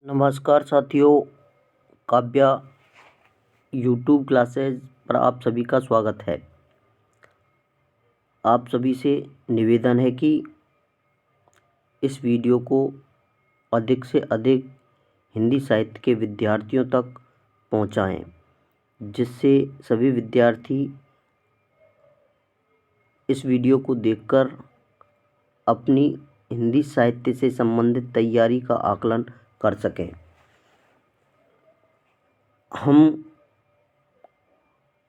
नमस्कार साथियों, Kavya YouTube classes पर आप सभी का स्वागत है। आप सभी से निवेदन है कि इस वीडियो को अधिक से अधिक हिंदी साहित्य के विद्यार्थियों तक पहुंचाएं, जिससे सभी विद्यार्थी इस वीडियो को देखकर अपनी हिंदी साहित्य से संबंधित तैयारी का आकलन कर सकें। हम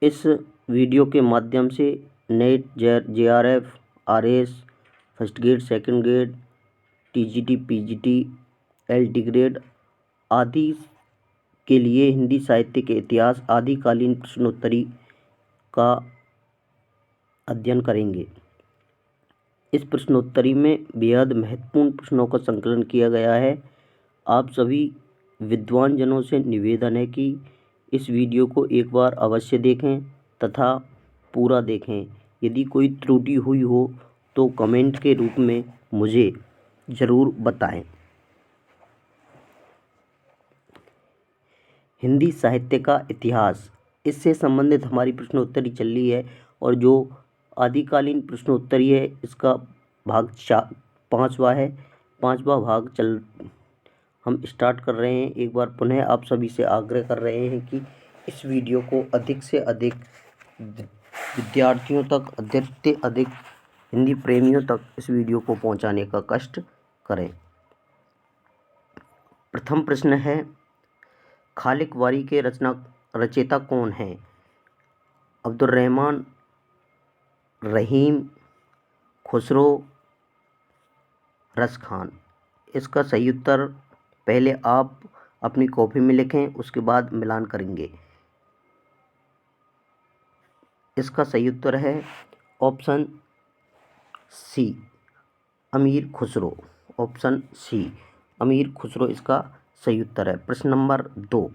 इस वीडियो के माध्यम से net, JRF, RS, first grade, second grade, TGT, PGT, LT grade आदि के लिए हिंदी साहित्य के इतिहास आदिकालीन प्रश्नोत्तरी का अध्ययन करेंगे। इस प्रश्नोत्तरी में बेहद महत्वपूर्ण प्रश्नों का संकलन किया गया है। आप सभी विद्वान जनों से निवेदन है कि इस वीडियो को एक बार अवश्य देखें तथा पूरा देखें। यदि कोई त्रुटि हुई हो तो कमेंट के रूप में मुझे ज़रूर बताएं। हिंदी साहित्य का इतिहास, इससे संबंधित हमारी प्रश्नोत्तरी चल रही है और जो आदिकालीन प्रश्नोत्तरी है इसका भाग 5वां है। 5वां भाग हम स्टार्ट कर रहे हैं। एक बार पुनः आप सभी से आग्रह कर रहे हैं कि इस वीडियो को अधिक से अधिक विद्यार्थियों तक, अधिक से अधिक हिंदी प्रेमियों तक इस वीडियो को पहुंचाने का कष्ट करें। प्रथम प्रश्न है, खालिक वारी के रचयिता कौन हैं? अब्दुल रहमान, रहीम, खुसरो, रस खान। इसका सही उत्तर पहले आप अपनी कॉपी में लिखें, उसके बाद मिलान करेंगे। इसका सही उत्तर है ऑप्शन सी, अमीर खुसरो। ऑप्शन सी, अमीर खुसरो इसका सही उत्तर है। प्रश्न नंबर 2,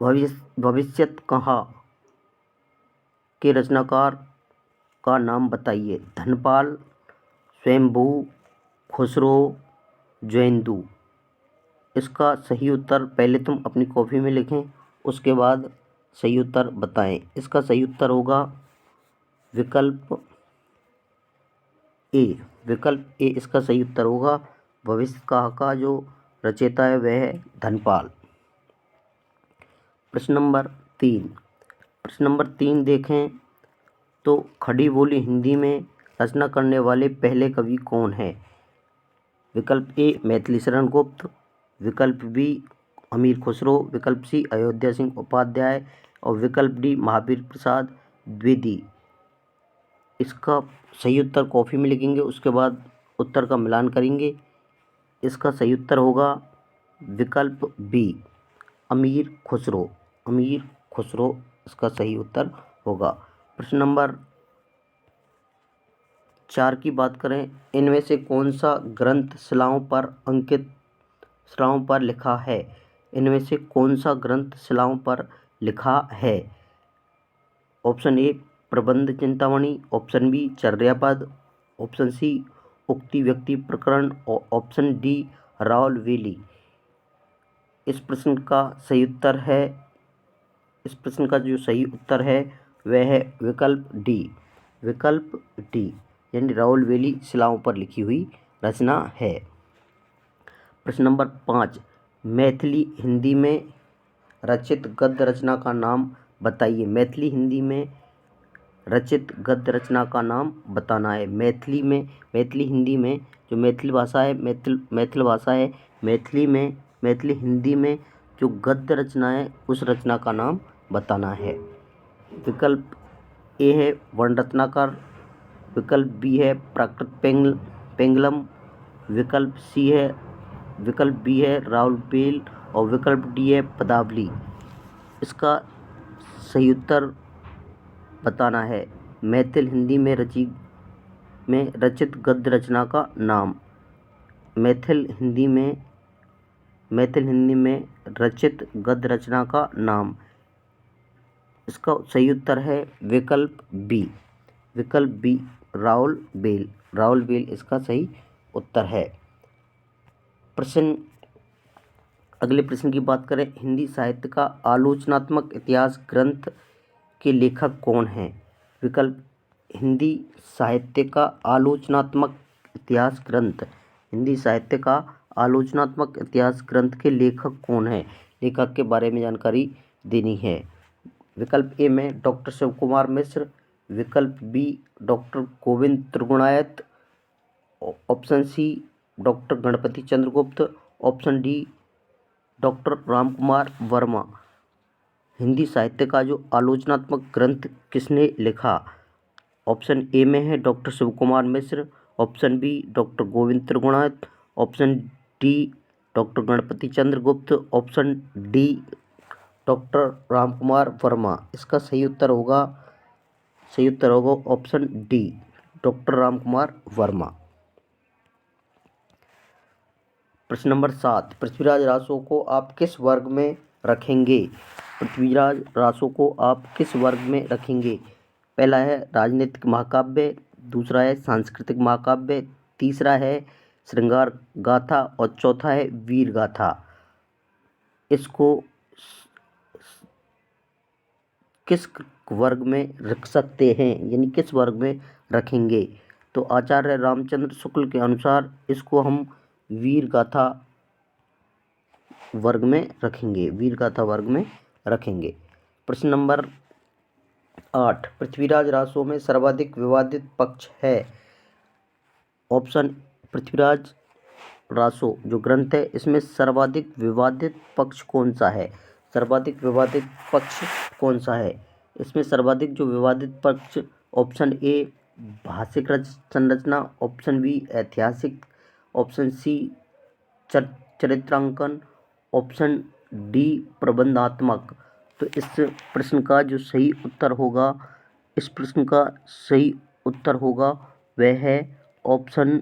भविष्यत कहाँ के रचनाकार का नाम बताइए? धनपाल, स्वयंभू, खुसरो, जयेंदु। इसका सही उत्तर पहले तुम अपनी कॉपी में लिखें, उसके बाद सही उत्तर बताएं। इसका सही उत्तर होगा विकल्प ए। विकल्प ए इसका सही उत्तर होगा। भविष्य का जो रचयिता है वह है धनपाल। प्रश्न नंबर 3, प्रश्न नंबर 3 देखें तो खड़ी बोली हिंदी में रचना करने वाले पहले कवि कौन है? विकल्प ए मैथिली शरण गुप्त, विकल्प बी अमीर खुसरो, विकल्प सी अयोध्या सिंह उपाध्याय और विकल्प डी महावीर प्रसाद द्विवेदी। इसका सही उत्तर कॉपी में लिखेंगे, उसके बाद उत्तर का मिलान करेंगे। इसका सही उत्तर होगा विकल्प बी, अमीर खुसरो। अमीर खुसरो इसका सही उत्तर होगा। प्रश्न नंबर 4 की बात करें, इनमें से कौन सा ग्रंथ शिलाओं पर लिखा है? इनमें से कौन सा ग्रंथ शिलाओं पर लिखा है? Option A Prabandha Chintamani, option B Charyapada, option C Ukti Vyakti प्रकरण और ऑप्शन डी रावल वेली। इस प्रश्न का जो सही उत्तर है वह है विकल्प डी। विकल्प डी यानी रावल वेली शिलाओं पर लिखी हुई रचना है। प्रश्न नंबर 5, मैथिली हिंदी में रचित गद्य रचना का नाम बताइए। मैथिली हिंदी में रचित गद्य रचना का नाम बताना है। मैथिली हिंदी में जो मैथिली भाषा है, मैथिली हिंदी में जो गद्य रचना है उस रचना का नाम बताना है। विकल्प ए है वर्ण रत्नाकर, विकल्प बी है प्राकृत पेंगलम, विकल्प बी है राउरकेला और विकल्प डी है पदावली। इसका सही उत्तर बताना है मैथिल हिंदी में रचित गद्य रचना का नाम। मैथिल हिंदी में रचित गद्य रचना का नाम। इसका सही उत्तर है विकल्प बी। विकल्प बी रावल बेल इसका सही उत्तर है। प्रश्न अगले प्रश्न की बात करें, हिंदी साहित्य का आलोचनात्मक इतिहास ग्रंथ के लेखक कौन हैं? विकल्प हिंदी साहित्य का आलोचनात्मक इतिहास ग्रंथ, हिंदी साहित्य का आलोचनात्मक इतिहास ग्रंथ के लेखक कौन हैं? लेखक के बारे में जानकारी देनी है। विकल्प ए में डॉक्टर शिव कुमार मिश्र, विकल्प B doctor Govind Trigunayat, option C doctor Ganpati Chandragupt, option D doctor Ram Kumar Verma. Hindi साहित्य का जो आलोचनात्मक ग्रंथ किसने लिखा? ऑप्शन ए में है doctor Shiv Kumar Mishra, option B doctor Govind Trigunayat, option D doctor Ganpati Chandragupt, option D doctor Ram Kumar Verma. इसका सही उत्तर होगा option D doctor Ram Kumar Verma. प्रश्न नंबर 7, पृथ्वीराज रासो को आप किस वर्ग में रखेंगे? पृथ्वीराज रासो को आप किस वर्ग में रखेंगे? पहला है राजनीतिक महाकाव्य, दूसरा है सांस्कृतिक महाकाव्य, तीसरा है श्रृंगार गाथा और चौथा है वीर गाथा। इसको किस वर्ग में रख सकते हैं, यानी किस वर्ग में रखेंगे? तो आचार्य रामचंद्र शुक्ल के अनुसार इसको हम वीर गाथा वर्ग में रखेंगे, वीर गाथा वर्ग में रखेंगे। प्रश्न नंबर 8, पृथ्वीराज रासो में सर्वाधिक विवादित पक्ष है? ऑप्शन पृथ्वीराज रासो जो ग्रंथ है इसमें सर्वाधिक विवादित पक्ष कौन सा है? सर्वाधिक विवादित पक्ष कौन सा है? इसमें सर्वाधिक जो विवादित पक्ष, ऑप्शन ए भाषिक संरचना, ऑप्शन बी ऐतिहासिक, ऑप्शन सी चरित्रांकन, ऑप्शन डी प्रबंधात्मक। तो इस प्रश्न का जो सही उत्तर होगा, इस प्रश्न का सही उत्तर होगा वह है ऑप्शन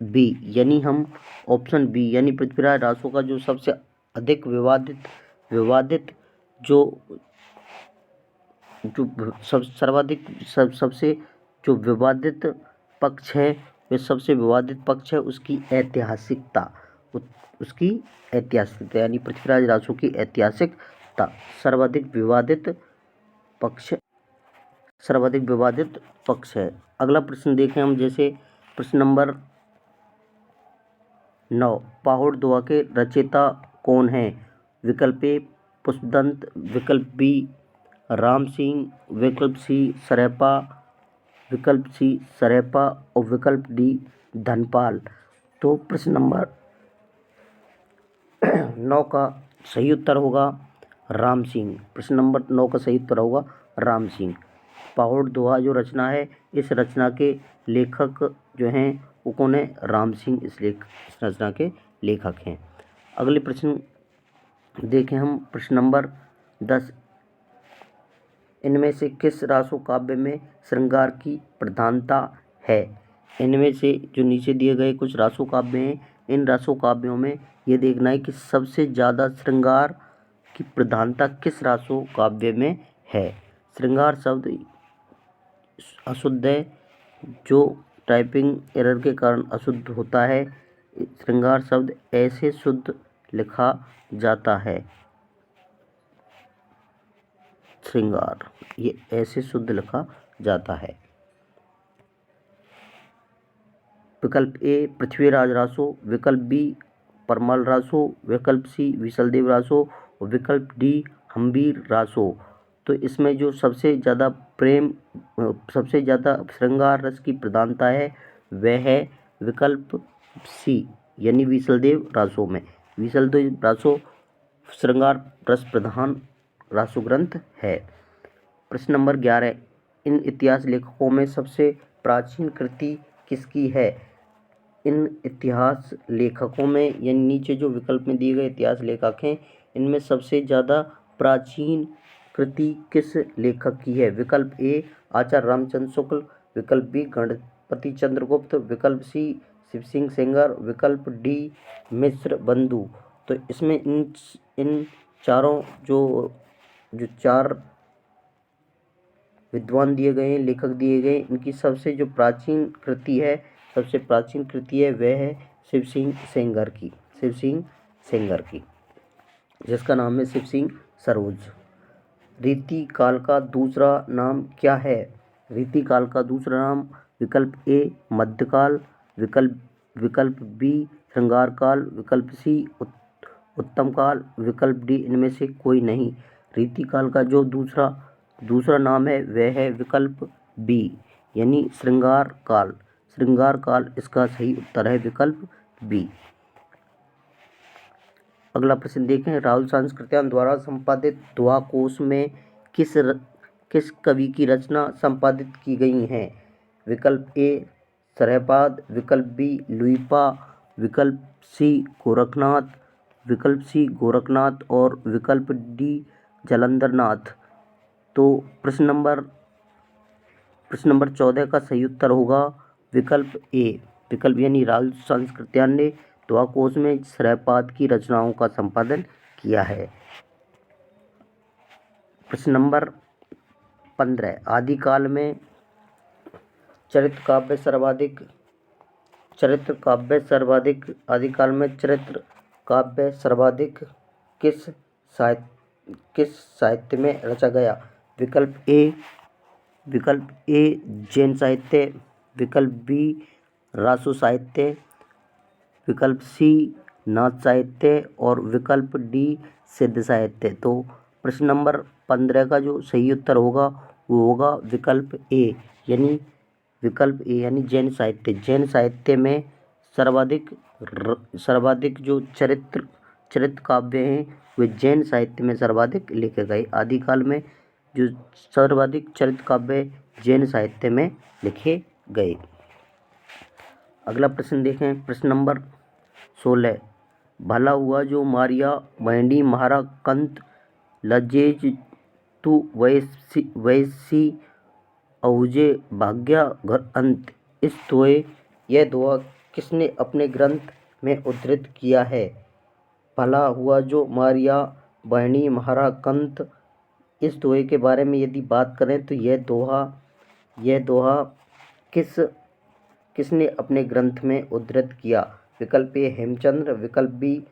बी, यानी हम ऑप्शन बी यानी पृथ्वीराज रासो का जो सबसे अधिक विवादित जो सर्वाधिक सबसे जो विवादित पक्ष है, वह सबसे विवादित पक्ष है उसकी ऐतिहासिकता, यानी पृथ्वीराज रासो की ऐतिहासिकता सर्वाधिक विवादित पक्ष है। अगला प्रश्न देखें हम, जैसे प्रश्न नंबर 9, पाहुड़ दोहा के रचयिता कौन है? विकल्प ए पुष्पदंत, विकल्प बी राम सिंह, विकल्प सी सरैपा, और विकल्प डी धनपाल। तो प्रश्न नंबर 9 का सही उत्तर होगा राम सिंह। प्रश्न नंबर 9 का सही उत्तर होगा राम सिंह। पाहुड़ दोहा जो रचना है, इस रचना के लेखक जो हैं वो कौन है? राम सिंह इस रचना के लेखक हैं। अगले प्रश्न देखें हम, प्रश्न नंबर 10, इनमें से किस रासो काव्य में श्रृंगार की प्रधानता है? इनमें से जो नीचे दिए गए कुछ रासो काव्य हैं, इन रासो काव्यों में ये देखना है कि सबसे ज़्यादा श्रृंगार की प्रधानता किस रासो काव्य में है। श्रृंगार शब्द अशुद्ध है, जो टाइपिंग एरर के कारण अशुद्ध होता है। श्रृंगार शब्द ऐसे शुद्ध लिखा जाता है, श्रृंगार ये ऐसे शुद्ध लिखा जाता है। विकल्प ए पृथ्वीराज रासो, विकल्प बी परमल रासो, विकल्प सी विशलदेव रासो और विकल्प डी हम्बीर रासो। तो इसमें जो सबसे ज़्यादा श्रृंगार रस की प्रधानता है वह है विकल्प सी, यानी विशलदेव रासो में। विशलदेव रासो श्रृंगार रस प्रधान रासो ग्रंथ है। प्रश्न नंबर 11, इन इतिहास लेखकों में सबसे प्राचीन कृति किसकी है? इन इतिहास लेखकों में, यानी नीचे जो विकल्प में दिए गए इतिहास लेखक हैं, इनमें सबसे ज़्यादा प्राचीन कृति किस लेखक की है? विकल्प ए आचार्य रामचंद्र शुक्ल, विकल्प बी गणपति चंद्रगुप्त, विकल्प सी शिव सिंह सेंगर, विकल्प डी मिश्र बंधु। तो इसमें इन चारों जो चार विद्वान दिए गए हैं, लेखक दिए गए, इनकी सबसे जो प्राचीन कृति है वह है शिव सिंह सेंगर की। शिव सिंह सेंगर की, जिसका नाम है शिव सिंह सरोज। रीति काल का दूसरा नाम क्या है? रीति काल का दूसरा नाम विकल्प ए मध्यकाल, विकल्प बी श्रृंगार काल, विकल्प सी उत्तम काल, विकल्प डी इनमें से कोई नहीं। रीति काल का जो दूसरा नाम है वह है विकल्प बी, यानी श्रृंगार काल। श्रृंगार काल इसका सही उत्तर है विकल्प बी। अगला प्रश्न देखें, राहुल सांस्कृत्यायन द्वारा संपादित दोहा कोश में किस कवि की रचना संपादित की गई है? विकल्प ए सरहपाद, विकल्प बी लुइपा, विकल्प सी गोरखनाथ और विकल्प डी जलंधरनाथ। तो प्रश्न नंबर 14 का सही उत्तर होगा विकल्प ए। विकल्प यानी राहुल सांस्कृत्यायन ने दोहा कोश में सरहपाद की रचनाओं का संपादन किया है। प्रश्न नंबर 15, आदिकाल में चरित्र काव्य सर्वाधिक किस साहित्य में रचा गया? विकल्प ए जैन साहित्य, विकल्प बी रासो साहित्य, विकल्प सी नाथ साहित्य और विकल्प डी सिद्ध साहित्य। तो प्रश्न नंबर 15 का जो सही उत्तर होगा वो होगा विकल्प ए, यानी जैन साहित्य। जैन साहित्य में सर्वाधिक जो चरित्र काव्य हैं वे जैन साहित्य में सर्वाधिक लिखे गए। आदिकाल में जो सर्वाधिक चरित्र काव्य जैन साहित्य में लिखे गए। अगला प्रश्न देखें, प्रश्न नंबर 16, भला हुआ जो मारिया बहनी महारा कंत लजेज तू वैसी औजे भाग्या घर अंत। यह दोहा किसने अपने ग्रंथ में उद्धृत किया है? भला हुआ जो मारिया बहनी महारा कंत, इस दोहे के बारे में यदि बात करें तो यह दोहा किसने अपने ग्रंथ में उद्धृत किया? विकल्प ए हेमचंद्र, विकल्प बी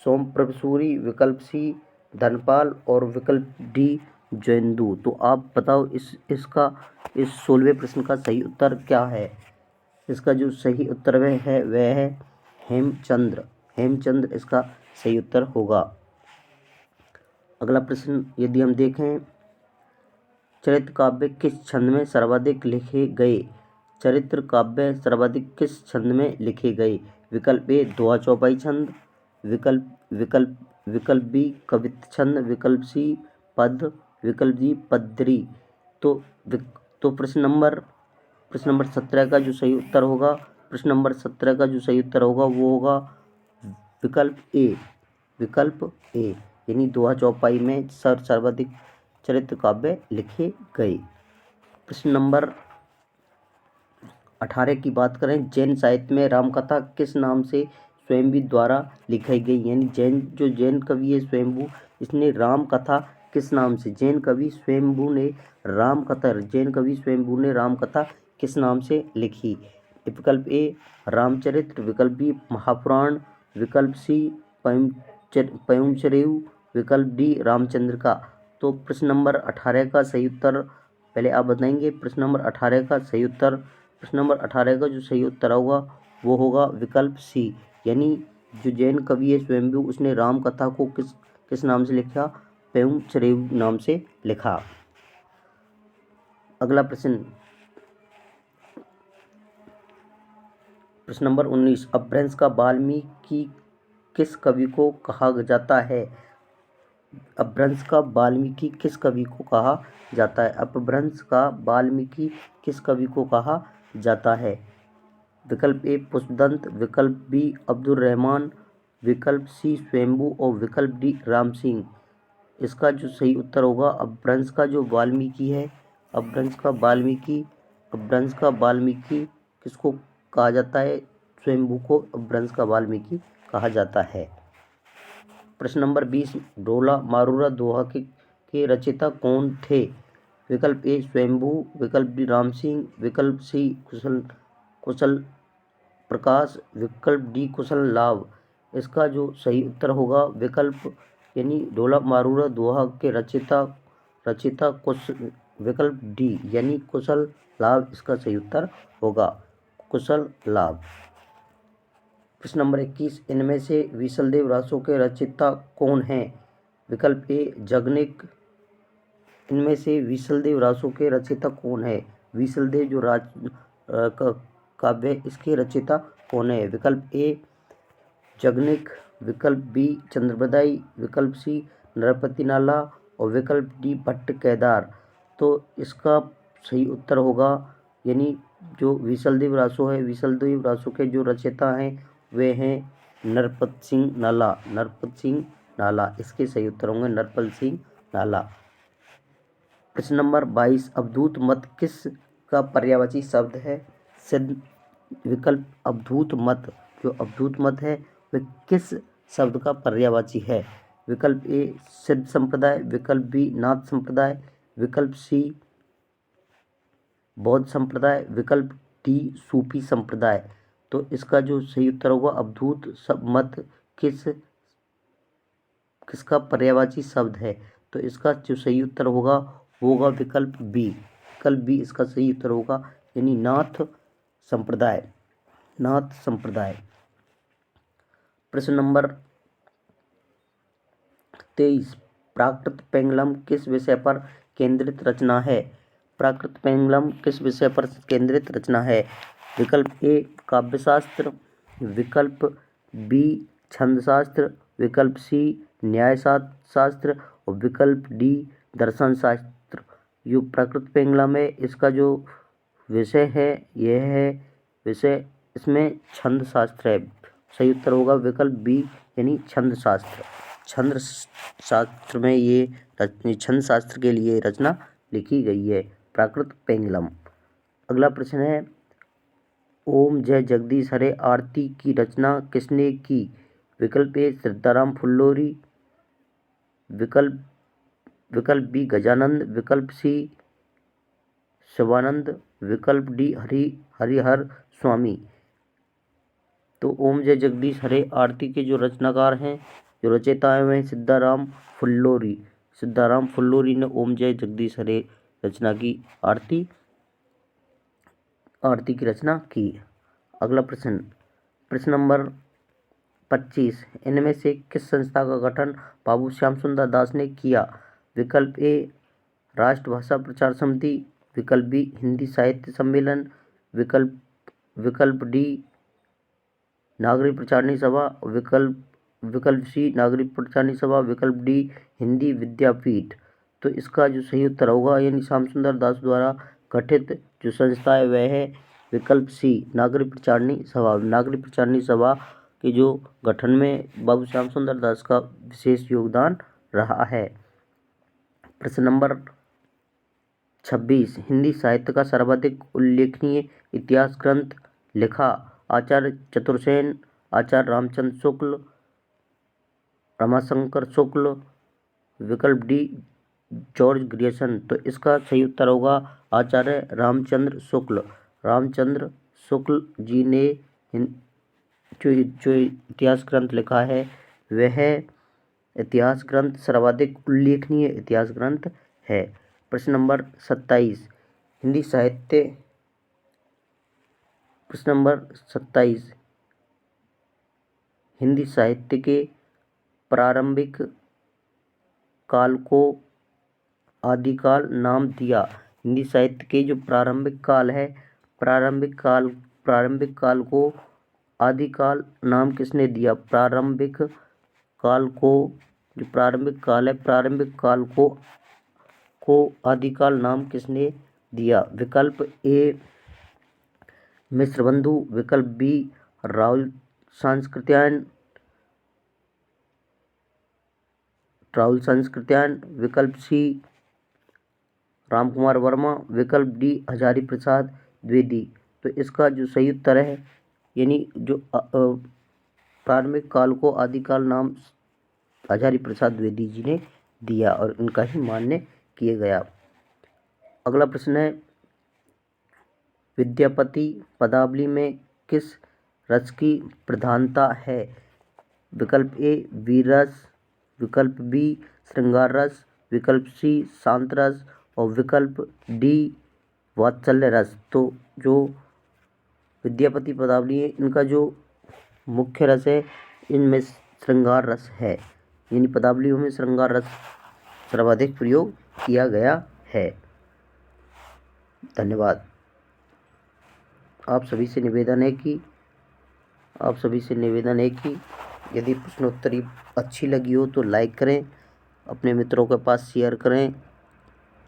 सोमप्रभ सूरी, विकल्प सी धनपाल और विकल्प डी जयेंदु। तो आप बताओ इस 16वें प्रश्न का सही उत्तर क्या है? इसका जो सही उत्तर वह है हेमचंद्र इसका सही उत्तर होगा। अगला प्रश्न यदि हम देखें, चरित्र काव्य किस छंद में सर्वाधिक लिखे गए? चरित्र काव्य सर्वाधिक किस छंद में लिखे गए? विकल्प ए दोहा चौपाई छंद, विकल्प बी कवित्त छंद, विकल्प सी पद, विकल्प डी पद्यरी। तो प्रश्न नंबर 17 का जो सही उत्तर होगा वो होगा विकल्प ए, यानी दोहा चौपाई में सर्वाधिक चरित्र काव्य लिखे गए। प्रश्न नंबर 18 की बात करें, जैन साहित्य में रामकथा किस नाम से स्वयंभू द्वारा लिखाई गई? यानी जैन कवि है स्वयंभू, इसने रामकथा किस नाम से जैन कवि स्वयंभू ने रामकथा किस नाम से लिखी? विकल्प ए रामचरित्र, विकल्प बी महापुराण, विकल्प सी पयुमचरेयु, विकल्प डी रामचंद्र का। तो प्रश्न नंबर 18 का सही उत्तर पहले आप बताएंगे। प्रश्न नंबर 18 का जो सही उत्तर होगा वो होगा विकल्प सी, यानी जो जैन कवि है स्वयंभू उसने रामकथा को किस नाम से लिखा? पयुमचरेयु नाम से लिखा। अगला प्रश्न नंबर 19, अपभ्रंश का वाल्मीकि किस कवि को कहा जाता है? अपभ्रंश का वाल्मीकि किस कवि को कहा जाता है? अपभ्रंश का वाल्मीकि किस कवि को कहा जाता है? विकल्प ए पुष्पदंत, विकल्प बी अब्दुल रहमान, विकल्प सी स्वयंभू और विकल्प डी राम सिंह। इसका जो सही उत्तर होगा अपभ्रंश का जो वाल्मीकि है, अपभ्रंश का वाल्मीकि किसको कहा जाता है? स्वयंभू को अपभ्रंश का वाल्मीकि कहा जाता है। प्रश्न नंबर 20, ढोला मारूरा दोहा के रचयिता कौन थे? विकल्प ए स्वयंभू, विकल्प बी राम सिंह, विकल्प सी कुशल प्रकाश, विकल्प डी कुशल लाभ। इसका जो सही उत्तर होगा विकल्प यानी ढोला मारूरा दोहा के रचिता विकल्प डी यानी कुशल लाभ इसका सही उत्तर होगा, कुशल लाभ। प्रश्न नंबर 21, इनमें से विशलदेव रासो के रचयिता कौन हैं? विकल्प ए जगनिक। इनमें से विशलदेव रासो के रचयिता कौन है? विशलदेव जो काव्य इसके रचयिता कौन है? विकल्प ए जगनिक, विकल्प बी चंद्रबदाई, विकल्प सी नरपति नाला और विकल्प डी भट्ट केदार। तो इसका सही उत्तर होगा यानी जो विशलदेव रासो है, विशलदेव रासो के जो रचयिता हैं वे हैं नरपत सिंह नाला, नरपत सिंह नाला। इसके सही उत्तर होंगे नरपत सिंह नाला। प्रश्न नंबर 22, अवधूत मत किस का पर्यायवाची शब्द है? सिद्ध। विकल्प अवधूत मत, जो अवधूत मत है वह किस शब्द का पर्यायवाची है? विकल्प ए सिद्ध संप्रदाय, विकल्प बी नाथ संप्रदाय, विकल्प सी बौद्ध संप्रदाय, विकल्प डी सूफी संप्रदाय। तो इसका जो सही उत्तर होगा अवधूत मत किसका पर्यायवाची शब्द है? तो इसका जो सही उत्तर होगा विकल्प बी, विकल्प बी इसका सही उत्तर होगा यानी नाथ संप्रदाय, नाथ संप्रदाय। प्रश्न नंबर 23, प्राकृत पेंगलम किस विषय पर केंद्रित रचना है? प्राकृत पेंगलम किस विषय पर केंद्रित रचना है? विकल्प ए काव्यशास्त्र, विकल्प बी छंदशास्त्र, विकल्प सी न्याय शास्त्र और विकल्प डी दर्शन शास्त्र। जो प्राकृत पेंगलम है इसका जो विषय है यह है विषय इसमें छंद शास्त्र है। सही उत्तर होगा विकल्प बी यानी छंद शास्त्र। छंद शास्त्र में ये छंद शास्त्र के लिए रचना लिखी गई है प्राकृत पेंगलम। अगला प्रश्न है ओम जय जगदीश हरे आरती की रचना किसने की? विकल्प ए सीताराम फुल्लोरी, विकल्प बी गजानंद, विकल्प सी शिवानंद, विकल्प डी हरिहर स्वामी। तो ओम जय जगदीश हरे आरती के जो रचनाकार हैं, जो रचयिता हैं वे सीताराम फुल्लोरी। सीताराम फुल्लोरी ने ओम जय जगदीश हरे रचना की आरती की रचना की। अगला प्रश्न, प्रश्न नंबर 25, इनमें से किस संस्था का गठन बाबू श्याम सुंदर दास ने किया? विकल्प ए राष्ट्रभाषा प्रचार समिति, विकल्प बी हिंदी साहित्य सम्मेलन, विकल्प डी नागरिक प्रचारणी सभा, विकल्प सी नागरिक प्रचारणी सभा, विकल्प डी हिंदी विद्यापीठ। तो इसका जो सही उत्तर होगा यानी श्याम सुंदर दास द्वारा गठित जो संस्था है वह है विकल्प सी नागरिक प्रचारणी सभा। नागरिक प्रचारणी सभा के जो गठन में बाबू श्याम सुंदर दास का विशेष योगदान रहा है। प्रश्न नंबर 26, हिंदी साहित्य का सर्वाधिक उल्लेखनीय इतिहास ग्रंथ लिखा? आचार्य चतुर्सेन, आचार्य रामचंद्र शुक्ल, रमाशंकर शुक्ल, विकल्प डी जॉर्ज ग्रियर्सन। तो इसका सही उत्तर होगा आचार्य रामचंद्र शुक्ल। रामचंद्र शुक्ल जी ने जो इतिहास ग्रंथ लिखा है वह इतिहास ग्रंथ सर्वाधिक उल्लेखनीय इतिहास ग्रंथ है। प्रश्न नंबर 27, हिंदी साहित्य प्रश्न नंबर 27, हिंदी साहित्य के प्रारंभिक काल को आदिकाल नाम दिया। हिंदी साहित्य के जो प्रारंभिक काल है, प्रारंभिक काल को आदिकाल नाम किसने दिया? प्रारंभिक काल को जो प्रारंभिक काल है, प्रारंभिक काल को आदिकाल नाम किसने दिया? विकल्प ए मिश्रबंधु, विकल्प बी राहुल सांस्कृत्यायन, विकल्प सी रामकुमार वर्मा, विकल्प डी हजारी प्रसाद द्विवेदी। तो इसका जो सही उत्तर है यानी जो प्रारंभिक काल को आदिकाल नाम हजारी प्रसाद द्विवेदी जी ने दिया और उनका ही मान्य किया गया। अगला प्रश्न है विद्यापति पदावली में किस रस की प्रधानता है? विकल्प ए वीर रस, विकल्प बी श्रृंगार रस, विकल्प सी शांत रस और विकल्प डी वात्सल्य रस। तो जो विद्यापति पदावली है इनका जो मुख्य रस है इनमें श्रृंगार रस है, यानी पदावलियों में श्रृंगार रस सर्वाधिक प्रयोग किया गया है। धन्यवाद। आप सभी से निवेदन है कि यदि प्रश्नोत्तरी अच्छी लगी हो तो लाइक करें, अपने मित्रों के पास शेयर करें,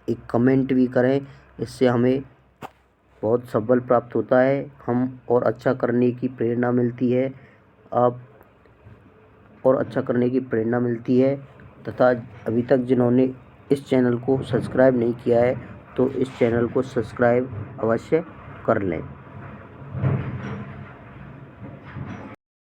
एक कमेंट भी करें। इससे हमें बहुत सबल प्राप्त होता है, हम और अच्छा करने की प्रेरणा मिलती है तथा अभी तक जिन्होंने इस चैनल को सब्सक्राइब नहीं किया है तो इस चैनल को सब्सक्राइब अवश्य कर लें।